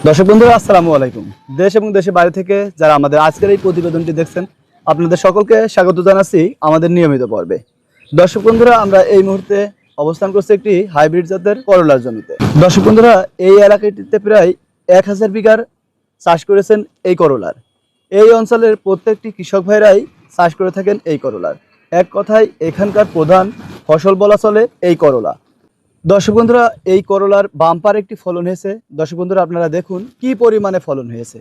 দর্শক বন্ধুরা আসসালামু আলাইকুম। দেশ এবং দেশের বাইরে থেকে যারা আমাদের আজকের এই প্রতিবেদনটি দেখছেন, আপনাদের সকলকে স্বাগত জানাচ্ছি আমাদের নিয়মিত পর্বে। দর্শক বন্ধুরা, আমরা এই মুহূর্তে অবস্থান করছি একটি হাইব্রিড জাতের করলার জমিতে। দর্শক বন্ধুরা, এই এলাকাটিতে প্রায় 1000 বিঘার চাষ করেছেন এই করলার। এই অঞ্চলের প্রত্যেকটি কৃষক ভাইরাই চাষ করে থাকেন এই করলার। এক কথায় এখানকার প্রধান ফসল বলা চলে এই করলা। দর্শক বন্ধুরা, এই করলার বাম্পার একটি ফলন হয়েছে। দর্শক বন্ধুরা, আপনারা দেখুন কি পরিমাণে ফলন হয়েছে।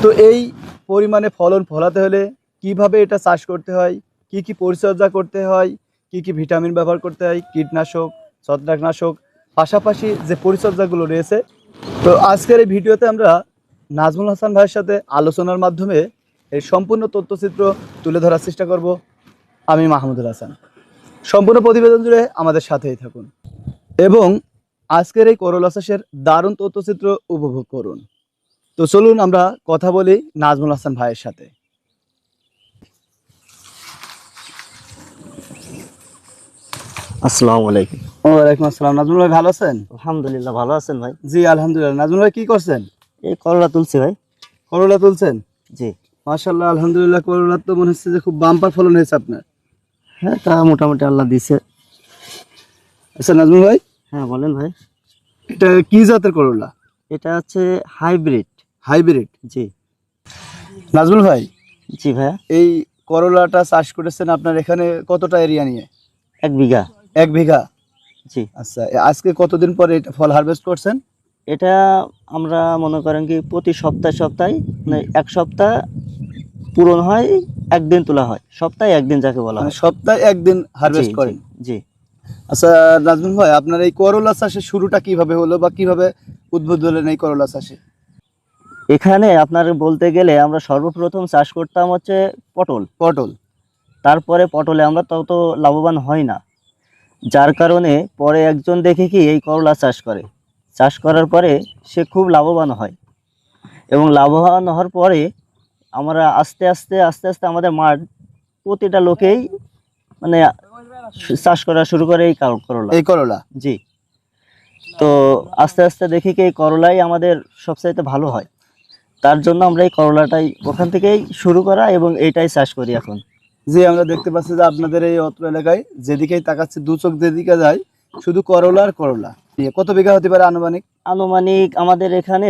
তো এই পরিমাণে ফলন ফলাতে হলে কিভাবে এটা চাষ করতে হয়, কি কি পরিচর্যা করতে হয়, কি কি ভিটামিন ব্যবহার করতে হয়, কীটনাশক, ছত্রাকনাশক, পাশাপাশি যে পরিচর্যাগুলো রয়েছে, তো আজকের এই ভিডিওতে আমরা নাজমুল হাসান ভাইয়ের সাথে আলোচনার মাধ্যমে এই সম্পূর্ণ তথ্যচিত্র তুলে ধরার চেষ্টা করব। আমি মাহমুদুল হাসান। সম্পূর্ণ প্রতিবেদন জুড়ে আমাদের সাথেই থাকুন এবং আজকের এই করলা চাষের দারুণ তথ্যচিত্র উপভোগ করুন। তো চলুন আমরা কথা বলি নাজমুল হাসান ভাইয়ের সাথে। আসসালামু আলাইকুম। ওয়ালাইকুম আসসালাম। নাজমুল ভাই ভালো আছেন? আলহামদুলিল্লাহ, ভালো আছেন ভাই? জি আলহামদুলিল্লাহ। নাজমুল ভাই কি করছেন? এই করলা তুলছি ভাই। করলা তুলছেন? জি। মাশাআল্লাহ, আলহামদুলিল্লাহ। করলা তো মনে হচ্ছে যে খুব বাম্পার ফলন হয়েছে আপনার। হ্যাঁ, তা মোটামুটি আল্লাহ দিছে। আচ্ছা নাজমুল ভাই, হ্যাঁ বলেন ভাই। এটা কি জাতের করলা? এটা হচ্ছে হাইব্রিড। হাইব্রিড? জি। নাজমুল ভাই, জি ভাইয়া। এই করলাটা চাষ করেছেন আপনার এখানে কতটা এরিয়া নিয়ে? 1 বিঘা। 1 বিঘা? জি। আচ্ছা, আজকে কতদিন পরে এটা ফল হারভেস্ট করছেন? এটা আমরা মনে করেন কি প্রতি সপ্তাহে মানে 1 সপ্তাহ পূরণ হয়, একদিন তোলা হয়। সপ্তাহে একদিন যাকে বলা মানে হয়। সপ্তাহে একদিন হারভেস্ট জি, করেন? জি। আচ্ছা নাজমুল ভাই, আপনার এই করলা চাষের শুরুটা কিভাবে হলো বা কিভাবে উদ্বুদ্ধ হলেন এই করলা চাষে? এখানে আপনার বলতে গেলে আমরা সর্বপ্রথম চাষ করতাম হচ্ছে পটল। পটল? তারপরে পটলে আমরা তত লাভবান হই না, যার কারণে পরে একজন দেখে কি এই করলা চাষ করে। চাষ করার পরে সে খুব লাভবান হয় এবং লাভবান হওয়ার পরে আমরা আস্তে আস্তে আমাদের মাঠ প্রতিটা লোকেই মানে চাষ করা শুরু করে এই করলা। এই করলা? জি। তো আস্তে আস্তে দেখি কি এই করলাই আমাদের সবচাইতে ভালো হয়। তার জন্য আমরা এই করলাটাই ওখান থেকেই শুরু করা এবং এইটাই চাষ করি এখন। জি, আমরা দেখতে পাচ্ছি যে আপনাদের এই অত্র এলাকায় যেদিকেই তাকাচ্ছি দু চোখ যেদিকে যায় শুধু করলা আর করলা। কত বিঘা হতে পারে আনুমানিক? আনুমানিক আমাদের এখানে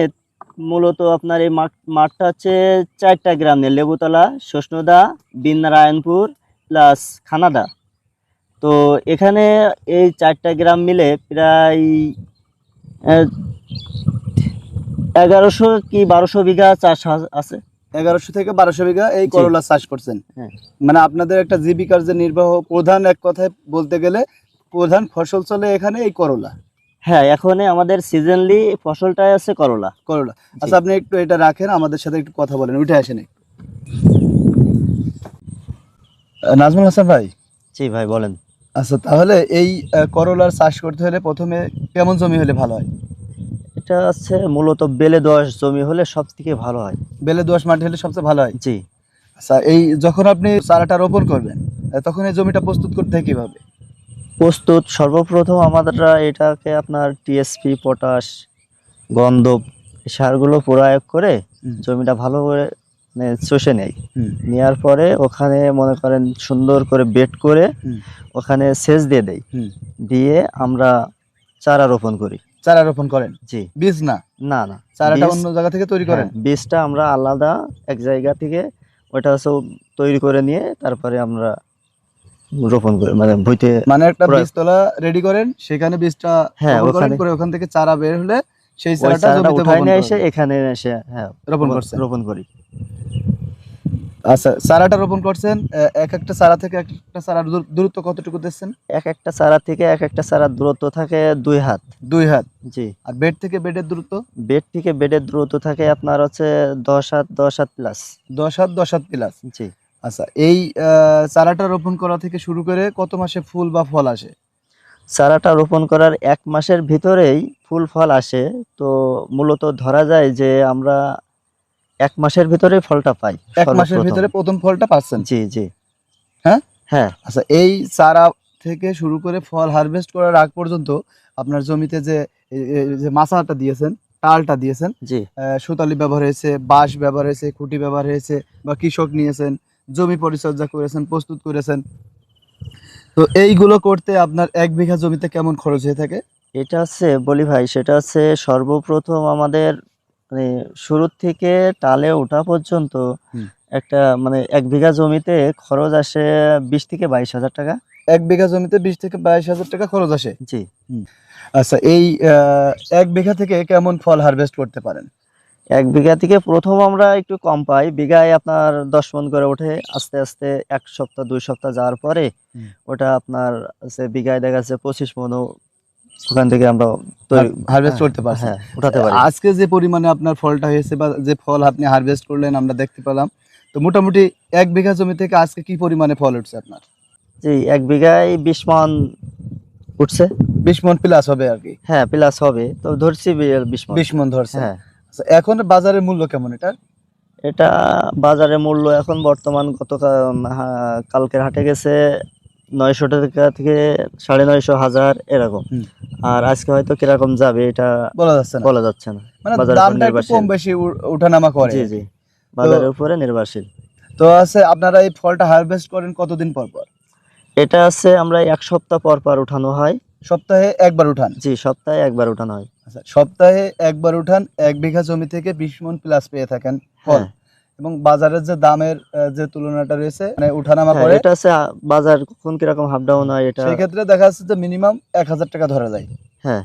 মূলত আপনার এই মাঠটা হচ্ছে 4টা গ্রাম নিয়ে লেবুতলা, শষ্ণদা, বিনারায়ণপুর প্লাস খানাদা। তো এখানে এই 4টা গ্রাম মিলে প্রায় 1100 কি 1200 বিঘা চাষ আছে। 1100 থেকে 1200 বিঘা এই করলা চাষ করছেন? হ্যাঁ। মানে আপনাদের একটা জীবিকার যে নির্বাহ প্রধান, এক কথায় বলতে গেলে প্রধান ফসল চলে এখানে এই করলা? হ্যাঁ, এখন আমাদের সিজনলি ফসলটাই আছে করলা। করলা। আচ্ছা, আপনি একটু এটা রাখেন, আমাদের সাথে একটু কথা বলেন, উঠে আসেন। নাজমুল হাসান ভাই। জি ভাই বলেন। আচ্ছা, তাহলে এই করলার চাষ করতে হলে প্রথমে কেমন জমি হলে ভালো হয়? এটা হচ্ছে মূলত বেলে দোআঁশ জমি হলে সব থেকে ভালো হয়। বেলে দোআঁশ মাটি হলে সবচেয়ে ভালো হয়? জি। আচ্ছা, এই যখন আপনি চারাটা রোপণ করবেন তখন এই জমিটা প্রস্তুত করতে হয় কিভাবে? প্রস্তুত সর্বপ্রথম আমরা এটাকে আপনার টিএসপি, পটাশ, গন্ধব সারগুলো প্রয়োগ করে জমিটা ভালো করে চষে নেই। নেওয়ার পরে ওখানে মনে করেন সুন্দর করে বেড করে ওখানে সেচ দিয়ে দেই। দিয়ে আমরা চারা রোপণ করি। চারা রোপণ করেন? জি। বীজ না? না না, চারাটা অন্য জায়গা থেকে তৈরি করেন? বীজটা আমরা আলাদা এক জায়গা থেকে ওটা সব তৈরি করে নিয়ে তারপরে আমরা রোপণ করে মানে ভুইতে মানে একটা বীজতলা রেডি করেন, সেখানে বীজটা রোপণ করেন, করে ওখান থেকে চারা বের হলে সেই চারাটা জমিতে উঠায় নিয়ে এসে এখানে এসে রোপণ করি। আচ্ছা, চারাটা রোপণ করছেন, এক একটা চারা থেকে এক একটা চারার দূরত্ব কতটুকু দিচ্ছেন? এক একটা চারা থেকে এক একটা চারার দূরত্ব থাকে 2 হাত। 2 হাত? জি। আর বেড থেকে বেডের দূরত্ব? বেড থেকে বেডের দূরত্ব থাকে আপনার হচ্ছে 10 হাত প্লাস। 10 হাত 10 হাত প্লাস? জি। আচ্ছা, এই চারাটা রোপণ করা থেকে শুরু করে কত মাসে ফুল বা ফল আসে? চারাটা রোপণ করার 1 মাসের ভিতরেই ফুল ফল আসে। তো মূলত ধরা যায় যে আমরা 1 মাসের ভিতরে ফলটা পাই। 1 মাসের ভিতরে প্রথম ফলটা পাচ্ছেন? জি জি। হ্যাঁ হ্যাঁ। আচ্ছা, এই চারা থেকে শুরু করে ফল হারভেস্ট করার আগ পর্যন্ত আপনার জমিতে যে মাচাটা দিয়েছেন, টালটা দিয়েছেন, জি সুতালি ব্যবহার হয়েছে, বাঁশ ব্যবহার হয়েছে, খুঁটি ব্যবহার হয়েছে, বা কৃষক নিয়েছেন, জমি পরিচর্যা করেছেন, প্রস্তুত করেছেন। তো এইগুলো করতে আপনার 1 বিঘা জমিতে কেমন খরচ হয়ে থাকে? এটা হচ্ছে বলি ভাই, সেটা হচ্ছে সর্বপ্রথম আমাদের মানে শুরুর থেকে টালে ওঠা পর্যন্ত হুম। একটা মানে 1 বিঘা জমিতে খরচ আসে 20 থেকে 22 হাজার টাকা। 1 বিঘা জমিতে 20 থেকে 22 হাজার টাকা খরচ আসে। জি আচ্ছা, এই 1 বিঘা থেকে কেমন ফল হারভেস্ট করতে পারেন? 1 বিঘা থেকে প্রথম আমরা একটু কম পাই, বিঘায় আপনার 10 মণ করে ওঠে। আস্তে আস্তে 1 সপ্তাহ 2 সপ্তাহ যাওয়ার পরে হুম। ওটা আপনার হচ্ছে বিঘায় দেখা যাচ্ছে 25 মণও ওখান থেকে আমরা হারভেস্ট করতে পারছেন। হ্যাঁ উঠাতে পারি। আজকে যে পরিমাণে আপনার ফলটা হয়েছে বা যে ফল আপনি হারভেস্ট করলেন আমরা দেখতে পেলাম, তো মোটামুটি 1 বিঘা জমি থেকে আজকে কি পরিমাণে ফল উঠছে আপনার? জি 1 বিঘায় 20 মণ উঠছে। 20 মণ প্লাস হবে আর কি। হ্যাঁ প্লাস হবে, তো ধরছি 20 মণ। 20 মণ ধরছে। হ্যাঁ আচ্ছা, এখন বাজারের মূল্য কেমন এটা? এটা বাজারে মূল্য এখন বর্তমান কালকের হাটে গেছে 900 টাকা থেকে 950 1000 এরকম। হুম। আর আজকে হয়তো কিরকম যাবে এটা বলা যাচ্ছে না, বলা যাচ্ছে না, মানে বাজারের উপর দামটা একটু নির্ভরশীল। কম বেশি ওঠানামা করে জি আর জি কি। বাজারের উপরে নির্ভরশীল। তো আছে, আপনারা এই ফলটা হারভেস্ট করেন কতদিন পর পর? এটা আছে আমরা 1 সপ্তাহ পর পর উঠানো হয়। সপ্তাহে একবার উঠান? জি সপ্তাহে একবার উঠানো হয়। আচ্ছা, সপ্তাহে একবার উঠান, 1 বিঘা জমি থেকে 20 মণ প্লাস পেয়ে থাকেন ফল, হ্যাঁ এবং বাজারের যে দামের যে তুলনাটা রয়েছে মানে উঠানামা হ্যাঁ করে, এটা আছে বাজার কখন কিরকম হাফ ডাউন হয় এটা। সেই ক্ষেত্রে দেখা যাচ্ছে যে মিনিমাম 1,000 টাকা ধরা যায়। হ্যাঁ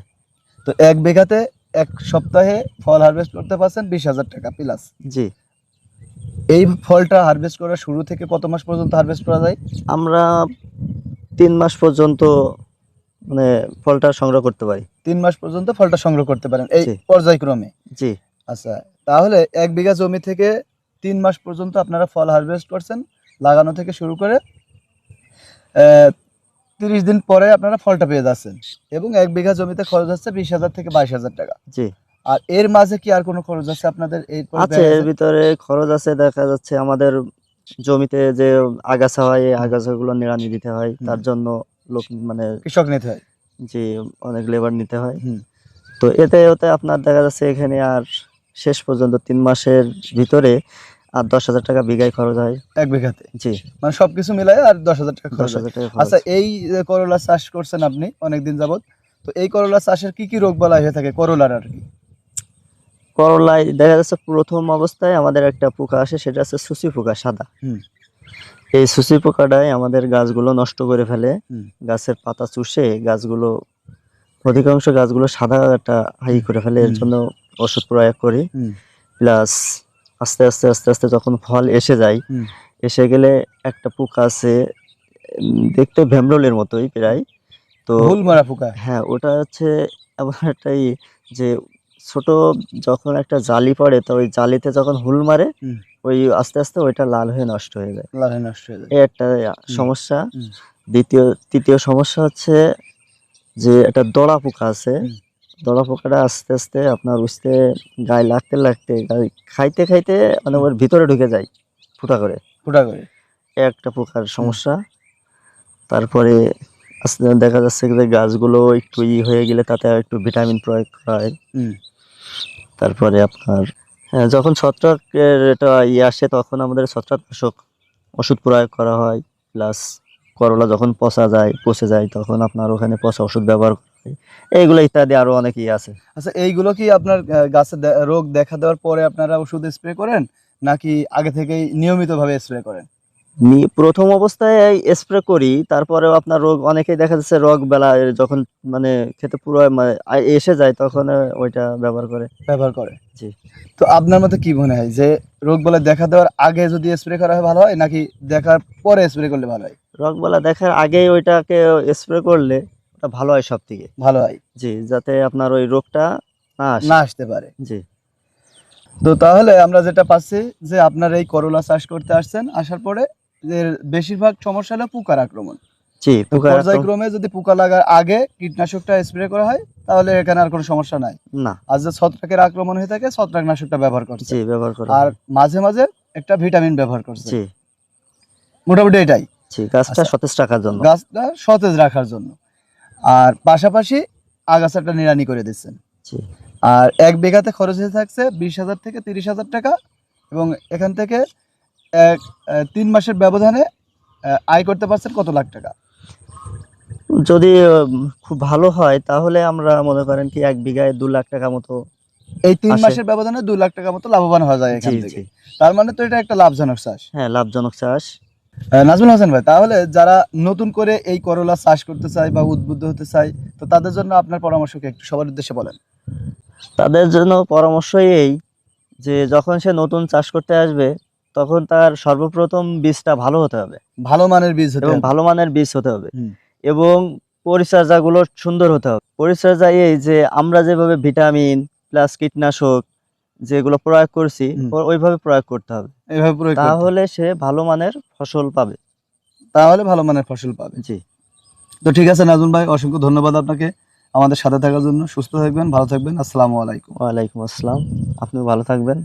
তো 1 বিঘাতে 1 সপ্তাহে ফল হারভেস্ট করতে পারছেন 20,000 টাকা প্লাস। জি এই ফলটা হারভেস্ট করার শুরু থেকে কত মাস পর্যন্ত হারভেস্ট করা যায়? আমরা 3 মাস পর্যন্ত মানে ফলটা সংগ্রহ করতে পারি। 3 মাস পর্যন্ত ফলটা সংগ্রহ করতে পারেন এই জি পর্যায়ক্রমে। জি আচ্ছা, তাহলে 1 বিঘা জমি থেকে 3 মাস পর্যন্ত আপনারা ফল হারভেস্ট করছেন, লাগানো থেকে শুরু করে 30 দিন পরে আপনারা ফলটা পেয়ে যাচ্ছেন, এবং 1 বিঘা জমিতে খরচ হচ্ছে 20,000 থেকে 22,000 টাকা। জি আর এর মাঝে কি আর কোনো খরচ আছে আপনাদের? আছে, এর ভিতরে খরচ আছে। দেখা যাচ্ছে আমাদের জমিতে যে আগাছা হয়, এই আগাছাগুলো নিড়ানি দিতে হয়, তার জন্য লোক মানে কৃষক নিতে হয়। যে অনেক লেবার নিতে হয়। হুম। তো এতে ওতে আপনার দেখা যাচ্ছে এখানে আর শেষ পর্যন্ত 3 মাসের ভিতরে আর 10,000 টাকা বিঘায় খরচ হয়। 1 বিঘাতে জি মানে সবকিছু মিলাই আর 10,000 টাকা খরচ হয়। 10,000 টাকা খরচ। আচ্ছা, এই যে করলা চাষ করছেন আপনি অনেকদিন যাবত, তো এই করলা চাষের কি কি রোগ বালাই হয়ে থাকে করলার আর কি? করলায় দেখা যাচ্ছে প্রথম অবস্থায় আমাদের একটা পোকা আসে, সেটা হচ্ছে সুসি পোকা, সাদা। হুম। এই সুসি পোকাটাই আমাদের গাছগুলো নষ্ট করে ফেলে। হুম। গাছের পাতা চুষে গাছগুলো, অধিকাংশ গাছগুলো সাদা একটা হাই করে ফেলে। এর জন্য ওষুধ প্রয়োগ করি। হুম। প্লাস আস্তে আস্তে আস্তে আস্তে যখন ফল এসে যায়, হুম। এসে গেলে একটা পোকা আছে, দেখতে ভেমরোলের মতোই প্রায়। তো ভুল মারা পোকা। হ্যাঁ ওটা হচ্ছে এমন একটাই যে ছোট যখন একটা জালি পড়ে, তো ওই জালিতে যখন হুল মারে, হুম। ওই আস্তে আস্তে ওইটা লাল হয়ে নষ্ট হয়ে যায়। লাহে নষ্ট হয়ে যায়। এই একটা সমস্যা। হুম। তৃতীয় সমস্যা হচ্ছে যে একটা দড়া পোকা আছে। হুম। দড়া পোকাটা আস্তে আস্তে আপনার উঠতে গায়ে লাগতে লাগতে খাইতে খাইতে মানে ওর ভিতরে ঢুকে যায় ফুটা করে। ফুটা করে। এই একটা পোকার সমস্যা। তারপরে আস্তে দেখা যাচ্ছে যে গাছগুলো একটু হয়ে গেলে তাতে একটু ভিটামিন প্রয়োগ করা হয়। হুম। তারপরে আপনার হ্যাঁ, যখন ছত্রাকের এটা আসে তখন আমাদের ছত্রাকনাশক ওষুধ প্রয়োগ করা হয়। প্লাস করলা যখন পচে যায় তখন আপনার ওখানে পচা ওষুধ ব্যবহার করা হয়। এইগুলো ইত্যাদি আরো অনেক আছে। আচ্ছা, এইগুলো কি আপনার গাছে রোগ দেখা দেওয়ার পরে আপনারা ওষুধ স্প্রে করেন, নাকি আগে থেকেই নিয়মিতভাবে স্প্রে করেন? প্রথম অবস্থায় স্প্রে করি, তারপরেও আপনার রোগ অনেকেই দেখা যাচ্ছে রোগ বেলা যখন মানে খেতে পুরো এসে যায় তখন ওইটা ব্যবহার করে। জি তো আপনার মতে কি মনে হয় যে রোগ বলে দেখা দেওয়ার আগে যদি স্প্রে করা হয় ভালো হয়, নাকি দেখার পরে স্প্রে করলে ভালো হয়? রোগ বেলা দেখার আগেই ওইটাকে স্প্রে করলে ওটা ভালো হয় সব থেকে। ভালো হয়, জি যাতে আপনার ওই রোগটা না আসে। না আসতে পারে। জি তো তাহলে আমরা যেটা পাচ্ছি যে আপনার এই করলা চাষ করতে আসছেন, আসার পরে এর বেশিরভাগ সমস্যা হলো পোকার আক্রমণ। জি তো পর্যায়ক্রমে যদি পোকা লাগার আগে কীটনাশকটা স্প্রে করা হয় তাহলে এখানে আর কোনো সমস্যা নাই। না আর যে ছত্রাকের আক্রমণ হয়ে থাকে ছত্রাকনাশকটা ব্যবহার করছে, জি ব্যবহার করা আর হয়। মাঝে মাঝে একটা ভিটামিন ব্যবহার করছে, জি মোটামুটি এটাই। জি গাছটা আচ্ছা, সতেজ রাখার জন্য। গাছটা সতেজ রাখার জন্য, আর পাশাপাশি আগাছাটা নিড়ানি করে দিচ্ছেন। জি আর 1 বিঘাতে খরচ হয়ে থাকছে 20,000 থেকে 30,000 টাকা, এবং এখান থেকে 3 মাসের ব্যবধানে আয় করতে পারছেন কত লাখ টাকা? যদি খুব ভালো হয় তাহলে আমরা মনে করেন কি 1 বিঘায় 2 লাখ টাকা মতো। এই 3 আসে। মাসের ব্যবধানে 2 লাখ টাকা মতো লাভবান হওয়া যায় এখান জি থেকে। জি, তার মানে তো এটা একটা লাভজনক চাষ। হ্যাঁ লাভজনক চাষ। নাজমুল হাসান ভাই, তাহলে যারা নতুন করে এই করলা চাষ করতে চায় বা উদ্বুদ্ধ হতে চায়, তো তাদের জন্য আপনার পরামর্শ কি একটু সবার উদ্দেশ্যে বলেন? তাদের জন্য পরামর্শই এই যে যখন সে নতুন চাষ করতে আসবে তখন তার সর্বপ্রথম বীজটা ভালো হতে হবে ভালো মানের বীজ হতে এবং হবে। ভালো মানের বীজ হতে হবে হুম। এবং পরিচর্যাগুলো সুন্দর হতে হবে। পরিচর্যা এই যে আমরা যেভাবে ভিটামিন প্লাস কীটনাশক যেগুলো প্রয়োগ করছি হুম। ওইভাবে প্রয়োগ করতে হবে, এইভাবে প্রয়োগ করতে হবে। তাহলে সে ভালো মানের ফসল পাবে। তাহলে ভালো মানের ফসল পাবে। জি, তো ঠিক আছে নাজমুল ভাই, অসংখ্য ধন্যবাদ আপনাকে আমাদের সাথে থাকার জন্য। সুস্থ থাকবেন, ভালো থাকবেন। আসসালামু আলাইকুম। ওয়ালাইকুম আসসালাম। আপনিও ভালো থাকবেন।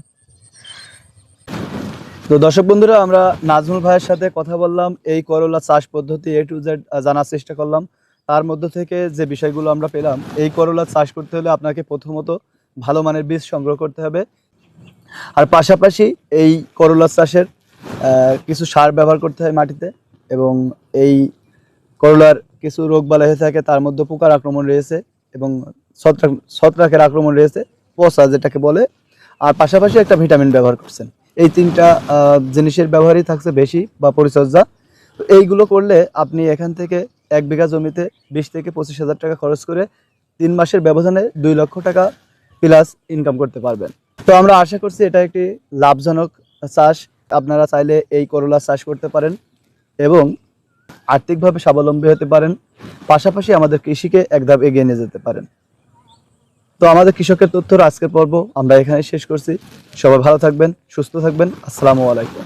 তো দর্শক বন্ধুরা, আমরা নাজমুল ভাইয়ের সাথে কথা বললাম, এই করলা চাষ পদ্ধতি A to Z জানার চেষ্টা করলাম। তার মধ্য থেকে যে বিষয়গুলো আমরা পেলাম, এই করলা চাষ করতে হলে আপনাকে প্রথমত ভালো মানের বীজ সংগ্রহ করতে হবে, আর পাশাপাশি এই করলা চাষের কিছু সার ব্যবহার করতে হয় মাটিতে, এবং এই করলার কিছু রোগ বালাই হয়ে থাকে, তার মধ্যে পোকার আক্রমণ রয়েছে এবং ছত্রাকের আক্রমণ রয়েছে, পচা যেটাকে বলে। আর পাশাপাশি একটা ভিটামিন ব্যবহার করছেন। এই 3টা জিনিসের ব্যবহারই থাকছে বেশি বা পরিচর্যা। তো এইগুলো করলে আপনি এখান থেকে 1 বিঘা জমিতে 20 থেকে 25,000 টাকা খরচ করে 3 মাসের ব্যবধানে 2 লক্ষ টাকা প্লাস ইনকাম করতে পারবেন। তো আমরা আশা করছি এটা একটি লাভজনক চাষ। আপনারা চাইলে এই করলা চাষ করতে পারেন এবং আর্থিকভাবে স্বাবলম্বী হতে পারেন, পাশাপাশি আমাদের কৃষিকে এক ধাপ এগিয়ে নিয়ে যেতে পারেন। তো আমাদের কৃষকের তথ্যর আজকের পর্ব আমরা এখানে শেষ করছি। সবাই ভালো থাকবেন, সুস্থ থাকবেন। আসসালামু আলাইকুম।